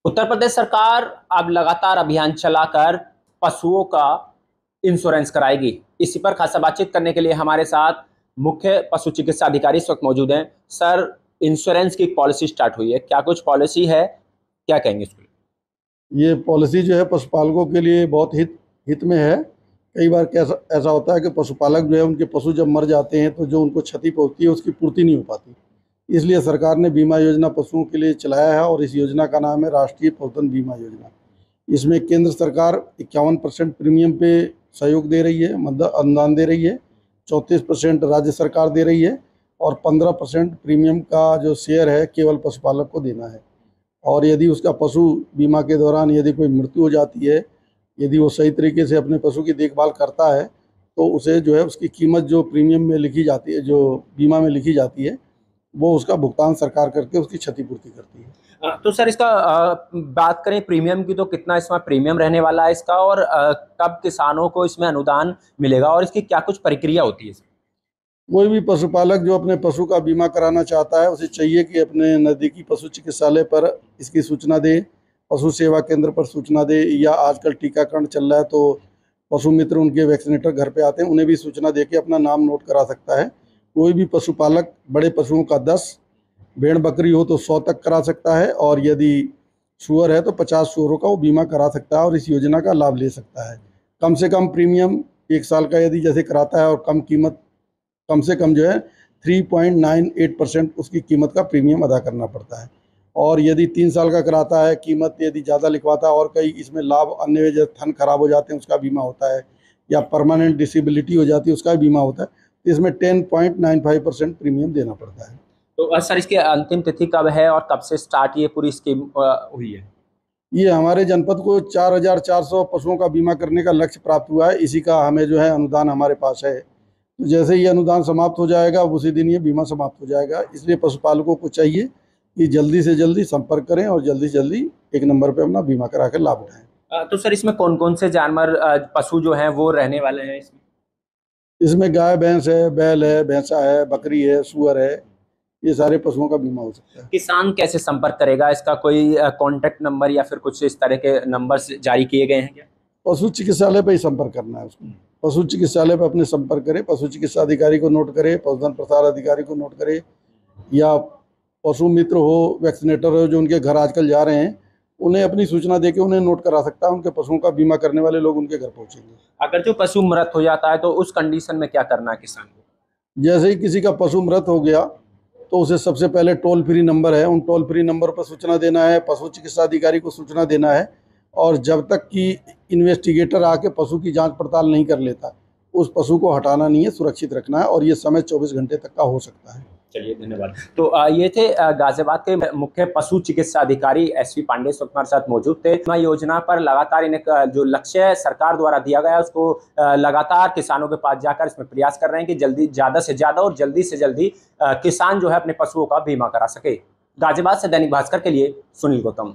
उत्तर प्रदेश सरकार अब लगातार अभियान चलाकर पशुओं का इंश्योरेंस कराएगी। इसी पर खासा बातचीत करने के लिए हमारे साथ मुख्य पशु चिकित्सा अधिकारी इस वक्त मौजूद हैं। सर, इंश्योरेंस की पॉलिसी स्टार्ट हुई है, क्या कुछ पॉलिसी है, क्या कहेंगे इसको? ये पॉलिसी जो है पशुपालकों के लिए बहुत हित में है। कई बार कैसा ऐसा होता है कि पशुपालक जो है उनके पशु जब मर जाते हैं तो जो उनको क्षति पहुंचती है उसकी पूर्ति नहीं हो पाती। इसलिए सरकार ने बीमा योजना पशुओं के लिए चलाया है और इस योजना का नाम है राष्ट्रीय पशुधन बीमा योजना। इसमें केंद्र सरकार 51% प्रीमियम पे सहयोग दे रही है, मतलब अनुदान दे रही है। 34% राज्य सरकार दे रही है और 15% प्रीमियम का जो शेयर है केवल पशुपालक को देना है। और यदि उसका पशु बीमा के दौरान यदि कोई मृत्यु हो जाती है, यदि वो सही तरीके से अपने पशु की देखभाल करता है तो उसे जो है उसकी कीमत जो प्रीमियम में लिखी जाती है, जो बीमा में लिखी जाती है, वो उसका भुगतान सरकार करके उसकी क्षतिपूर्ति करती है। तो सर, इसका बात करें प्रीमियम की, तो कितना इसमें प्रीमियम रहने वाला है इसका, और कब किसानों को इसमें अनुदान मिलेगा, और इसकी क्या कुछ प्रक्रिया होती है? कोई भी पशुपालक जो अपने पशु का बीमा कराना चाहता है उसे चाहिए कि अपने नज़दीकी पशु चिकित्सालय पर इसकी सूचना दे, पशु सेवा केंद्र पर सूचना दे, या आजकल टीकाकरण चल रहा है तो पशु मित्र उनके वैक्सीनेटर घर पे आते हैं, उन्हें भी सूचना दे के अपना नाम नोट करा सकता है। कोई भी पशुपालक बड़े पशुओं का 10, भेड़ बकरी हो तो 100 तक करा सकता है, और यदि सूअर है तो 50 सूअरों का वो बीमा करा सकता है और इस योजना का लाभ ले सकता है। कम से कम प्रीमियम 1 साल का यदि जैसे कराता है और कम कीमत, कम से कम जो है 3.98% उसकी कीमत का प्रीमियम अदा करना पड़ता है। और यदि 3 साल का कराता है, कीमत यदि ज़्यादा लिखवाता है, और कई इसमें लाभ अन्य वजह थन खराब हो जाते हैं उसका बीमा होता है, या परमानेंट डिसेबिलिटी हो जाती है उसका भी बीमा होता है, तो इसमें 10.95% प्रीमियम देना पड़ता है। तो सर, इसकी अंतिम तिथि कब है और कब से स्टार्ट ये पूरी स्कीम हुई है? ये हमारे जनपद को 4,400 पशुओं का बीमा करने का लक्ष्य प्राप्त हुआ है। इसी का हमें जो है अनुदान हमारे पास है। तो जैसे ही अनुदान समाप्त हो जाएगा उसी दिन ये बीमा समाप्त हो जाएगा। इसलिए पशुपालकों को चाहिए कि जल्दी से जल्दी संपर्क करें और जल्दी से जल्दी 1 नंबर पे अपना बीमा करा कर लाभ उठाएं। तो सर, इसमें कौन कौन से जानवर पशु जो हैं वो रहने वाले हैं इसमें? इसमें गाय भैंस है, बैल है, भैंसा है, बकरी है, सुअर है, ये सारे पशुओं का बीमा हो सकता है। किसान कैसे संपर्क करेगा? इसका कोई कांटेक्ट नंबर या फिर कुछ इस तरह के नंबर जारी किए गए हैं क्या? पशु चिकित्सालय पर ही संपर्क करना है उसको। पशु चिकित्सालय पर अपने संपर्क करें, पशु चिकित्सा अधिकारी को नोट करे, पशुधन प्रसार अधिकारी को नोट करे, या पशु मित्र हो, वैक्सीनेटर हो जो उनके घर आजकल जा रहे हैं, उन्हें अपनी सूचना देके उन्हें नोट करा सकता है। उनके पशुओं का बीमा करने वाले लोग उनके घर पहुंचेंगे। अगर जो पशु मृत हो जाता है तो उस कंडीशन में क्या करना है किसान को? जैसे ही किसी का पशु मृत हो गया तो उसे सबसे पहले टोल फ्री नंबर है, उन टोल फ्री नंबर पर सूचना देना है, पशु चिकित्सा अधिकारी को सूचना देना है, और जब तक कि इन्वेस्टिगेटर आके पशु की जांच पड़ताल नहीं कर लेता उस पशु को हटाना नहीं है, सुरक्षित रखना है, और ये समय 24 घंटे तक का हो सकता है। चलिए, धन्यवाद। तो ये थे गाजियाबाद के मुख्य पशु चिकित्सा अधिकारी SV पांडे हमारे साथ मौजूद थे। बीमा योजना पर लगातार इन्हें जो लक्ष्य सरकार द्वारा दिया गया है उसको लगातार किसानों के पास जाकर इसमें प्रयास कर रहे हैं कि जल्दी, ज़्यादा से ज़्यादा और जल्दी से जल्दी किसान जो है अपने पशुओं का बीमा करा सके। गाजियाबाद से दैनिक भास्कर के लिए सुनील गौतम।